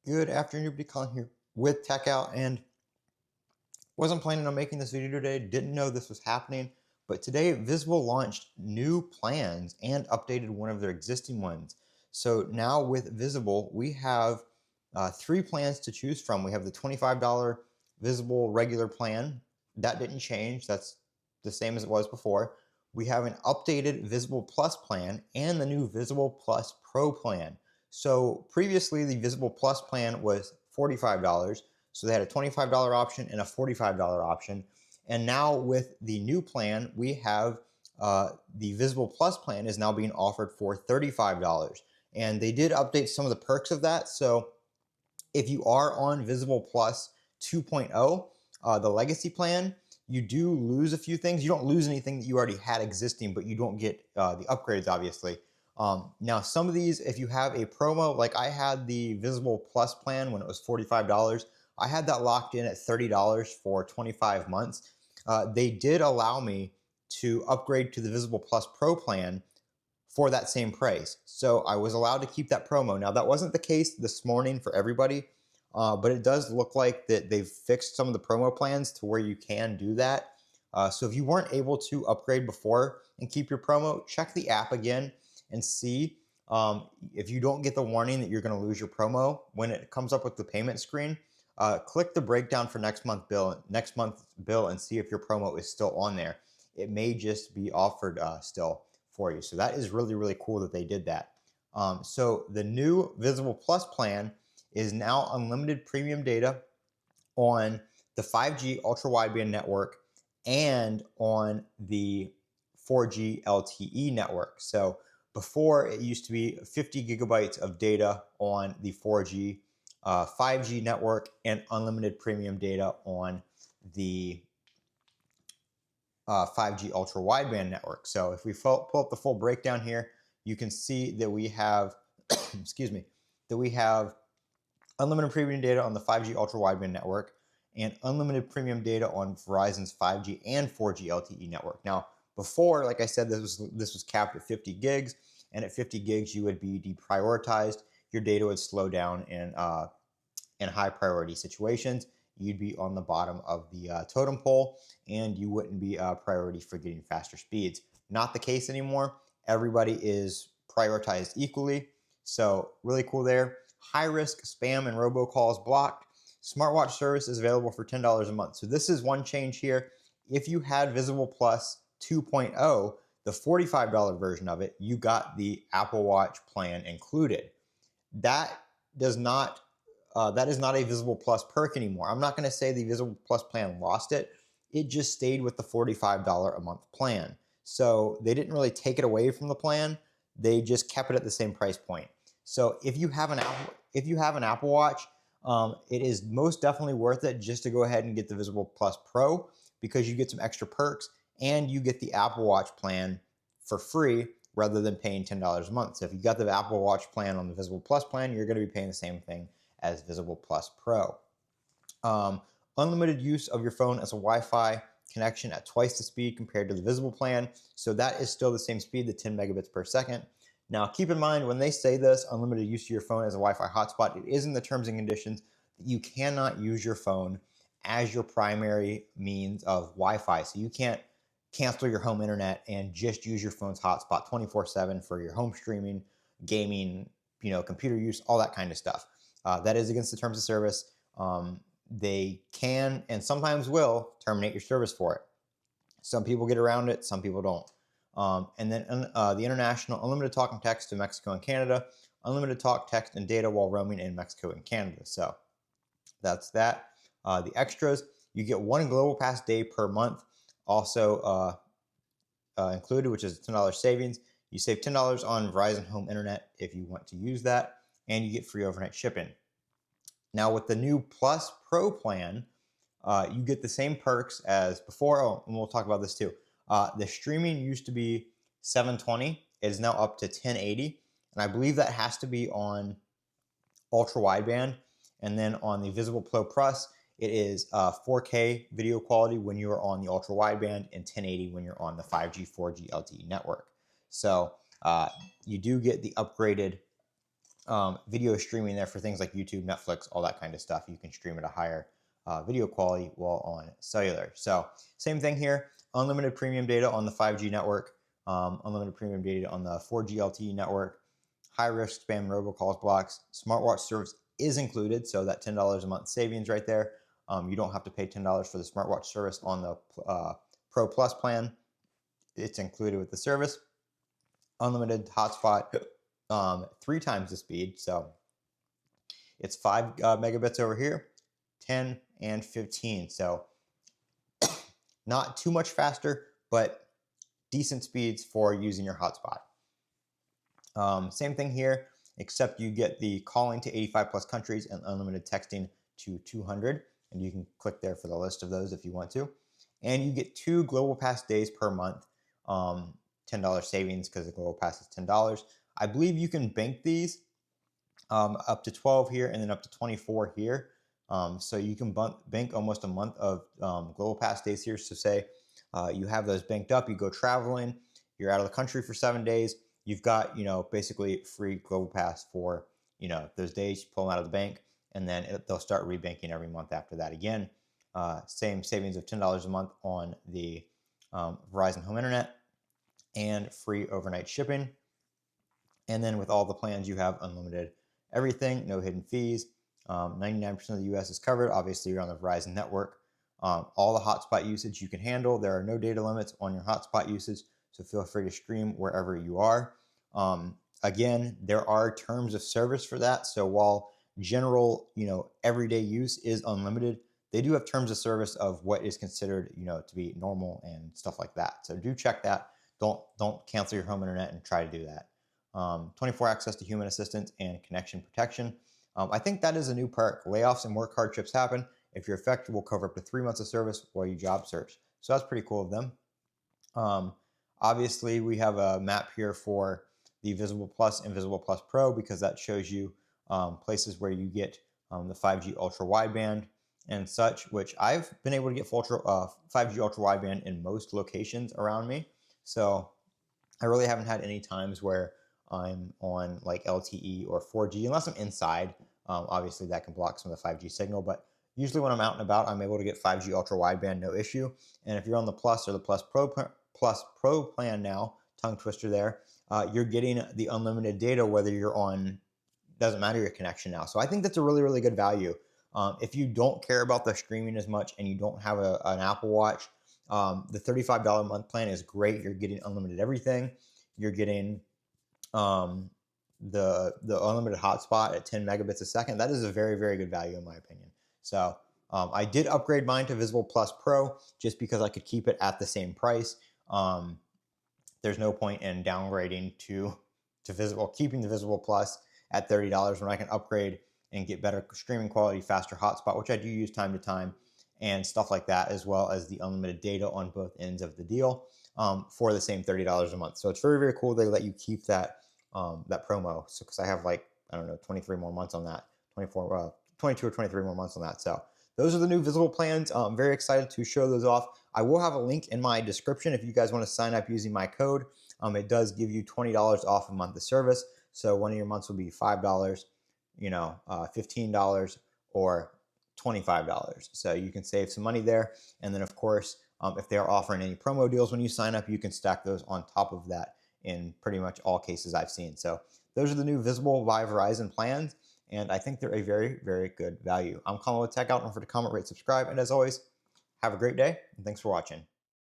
Good afternoon, everybody. Colin here with Techout, and wasn't planning on making this video today. Didn't know this was happening, but today Visible launched new plans and updated one of their existing ones. So now with Visible, we have three plans to choose from. We have the $25 Visible regular plan. That didn't change. That's the same as it was before. We have an updated Visible Plus plan and the new Visible Plus Pro plan. So previously, the Visible Plus plan was $45. So they had a $25 option and a $45 option. And now with the new plan, we have the Visible Plus plan is now being offered for $35. And they did update some of the perks of that. So if you are on Visible Plus 2.0, the legacy plan, you do lose a few things. You don't lose anything that you already had existing, but you don't get the upgrades, obviously. Now, some of these, if you have a promo, like I had the Visible Plus plan when it was $45, I had that locked in at $30 for 25 months. They did allow me to upgrade to the Visible Plus Pro plan for that same price. So I was allowed to keep that promo. Now, that wasn't the case this morning for everybody, but it does look like that they've fixed some of the promo plans to where you can do that. So if you weren't able to upgrade before and keep your promo, check the app again and see if you don't get the warning that you're going to lose your promo when it comes up with the payment screen. Click the breakdown for next month's bill and see if your promo is still on there. It may just be offered still for you. So that is really, really cool that they did that. So the new Visible Plus plan is now unlimited premium data on the 5G ultra wideband network and on the 4G LTE network. So before, it used to be 50 gigabytes of data on the 4G 5G network and unlimited premium data on the 5G ultra wideband network. So if we pull up the full breakdown here, you can see that we have, excuse me, that we have unlimited premium data on the 5G ultra wideband network and unlimited premium data on Verizon's 5G and 4G LTE network. Now, before, like I said, this was capped at 50 gigs, and at 50 gigs, you would be deprioritized. Your data would slow down in high priority situations. You'd be on the bottom of the totem pole, and you wouldn't be a priority for getting faster speeds. Not the case anymore. Everybody is prioritized equally. So really cool there. High risk spam and robocalls blocked. Smartwatch service is available for $10 a month. So this is one change here. If you had Visible Plus 2.0, the $45 version of it, you got the Apple Watch plan included. That is not a Visible Plus perk anymore. I'm not going to say the Visible Plus plan lost it. It just stayed with the $45 a month plan. So they didn't really take it away from the plan. They just kept it at the same price point. So if you have an Apple Watch, it is most definitely worth it just to go ahead and get the Visible Plus Pro, because you get some extra perks and you get the Apple Watch plan for free rather than paying $10 a month. So if you got the Apple Watch plan on the Visible Plus plan, you're going to be paying the same thing as Visible Plus Pro. Unlimited use of your phone as a Wi-Fi connection at twice the speed compared to the Visible plan. So that is still the same speed, the 10 megabits per second. Now, keep in mind, when they say this, unlimited use of your phone as a Wi-Fi hotspot, it is in the terms and conditions that you cannot use your phone as your primary means of Wi-Fi. So you can't cancel your home internet and just use your phone's hotspot 24/7 for your home streaming, gaming, computer use, all that kind of stuff. That is against the terms of service. They can and sometimes will terminate your service for it. Some people get around it, some people don't. And then the international unlimited talk and text to Mexico and Canada, unlimited talk, text, and data while roaming in Mexico and Canada. So that's that. The extras, you get one Global Pass day per month, also included, which is a $10 savings. You save $10 on Verizon Home Internet if you want to use that, and you get free overnight shipping. Now, with the new Plus Pro plan, you get the same perks as before. Oh, and we'll talk about this too. The streaming used to be 720. It is now up to 1080. And I believe that has to be on ultra wideband. And then on the Visible Pro Plus, it is 4K video quality when you are on the ultra wideband and 1080 when you're on the 5G, 4G LTE network. So you do get the upgraded video streaming there for things like YouTube, Netflix, all that kind of stuff. You can stream at a higher video quality while on cellular. So same thing here, unlimited premium data on the 5G network, unlimited premium data on the 4G LTE network, high risk spam and robocalls blocks. Smartwatch service is included, so that $10 a month savings right there. You don't have to pay $10 for the smartwatch service on the Pro Plus plan. It's included with the service. Unlimited hotspot, 3 times the speed, so it's 5 megabits over here, 10 and 15. So not too much faster, but decent speeds for using your hotspot. Same thing here, except you get the calling to 85 plus countries and unlimited texting to 200. And you can click there for the list of those if you want to. And you get 2 Global Pass days per month, $10 savings because the Global Pass is $10. I believe you can bank these up to 12 here and then up to 24 here. So you can bank almost a month of Global Pass days here. So say you have those banked up, you go traveling, you're out of the country for 7 days, you've got, basically free Global Pass for, those days. You pull them out of the bank, and then they'll start rebanking every month after that again. Same savings of $10 a month on the Verizon Home Internet and free overnight shipping. And then with all the plans, you have unlimited everything, no hidden fees. 99% of the US is covered. Obviously, you're on the Verizon network. All the hotspot usage you can handle. There are no data limits on your hotspot usage, so feel free to stream wherever you are. Again, there are terms of service for that. So while general, everyday use is unlimited, they do have terms of service of what is considered, to be normal and stuff like that. So do check that. Don't cancel your home internet and try to do that. 24 access to human assistance and connection protection. I think that is a new perk. Layoffs and work hardships happen. If you're affected, we'll cover up to 3 months of service while you job search. So that's pretty cool of them. Obviously, we have a map here for the Visible Plus and Visible Plus Pro because that shows you places where you get the 5G ultra wideband and such, which I've been able to get 5G ultra wideband in most locations around me. So I really haven't had any times where I'm on like LTE or 4G, unless I'm inside. Obviously, that can block some of the 5G signal, but usually when I'm out and about, I'm able to get 5G ultra wideband, no issue. And if you're on the Plus or the Plus Pro plan now, tongue twister there, you're getting the unlimited data whether you're on, doesn't matter your connection now. So I think that's a really, really good value. If you don't care about the streaming as much and you don't have an Apple Watch, the $35 a month plan is great. You're getting unlimited everything. You're getting the unlimited hotspot at 10 megabits a second. That is a very, very good value in my opinion. So I did upgrade mine to Visible Plus Pro just because I could keep it at the same price. There's no point in downgrading to Visible, keeping the Visible Plus at $30 when I can upgrade and get better streaming quality, faster hotspot, which I do use time to time, and stuff like that, as well as the unlimited data on both ends of the deal for the same $30 a month. So it's very, very cool they let you keep that promo. So because I have 23 more months on that, 22 or 23 more months on that. So those are the new Visible plans. I'm very excited to show those off. I will have a link in my description if you guys want to sign up using my code. It does give you $20 off a month of service. So one of your months will be $5, $15, or $25. So you can save some money there. And then of course, if they are offering any promo deals when you sign up, you can stack those on top of that in pretty much all cases I've seen. So those are the new Visible by Verizon plans, and I think they're a very, very good value. I'm Colin with Techout. Don't forget to comment, rate, subscribe, and as always, have a great day, and thanks for watching.